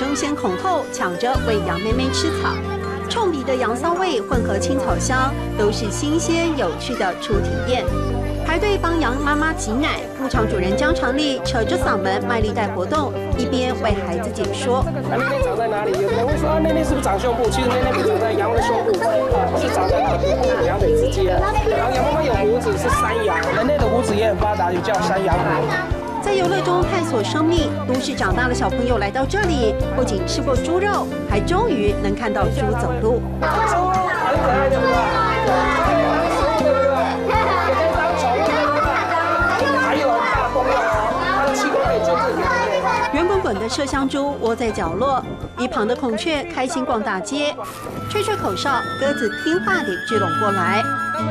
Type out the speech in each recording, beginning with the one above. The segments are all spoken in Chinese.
争先恐后抢着喂羊妹妹吃草。冲鼻的羊骚味混合青草香，都是新鲜有趣的初体验。排队帮羊妈妈挤奶，牧场主人江长利扯着嗓门卖力带活动，一边为孩子解说。那内内长在哪里？有人会说啊，内内是不是长胸部？其实内内不长在羊的胸部，是长在腿部、两腿之间。然后羊妈妈有胡子是山羊，人类的胡子也很发达，就叫山羊胡。在游乐中探索生命，都市长大的小朋友来到这里，不仅吃过猪肉，还终于能看到猪走路。猪很可爱，对不对？对不对？也可以当宠物，对不对？还有很大功用哦，它的器官可以监视人类。圆滚滚的麝香猪窝在角落，一旁的孔雀开心逛大街，吹吹口哨，鸽子听话地聚拢过来。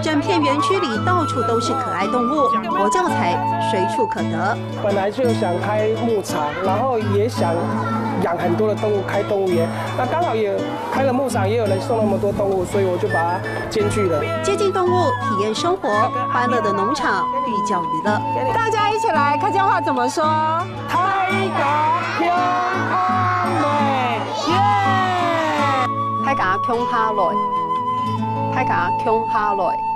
整片园区里到处都是可爱动物，活教材随处可得。本来就想开牧场，然后也想养很多的动物，开动物园。那刚好也开了牧场，也有人送那么多动物，所以我就把它兼具了。接近动物，体验生活，欢乐的农场寓教于乐。大家一起来，客家话怎么说？太嘎香哈美耶！太嘎穷哈来，太嘎穷哈来。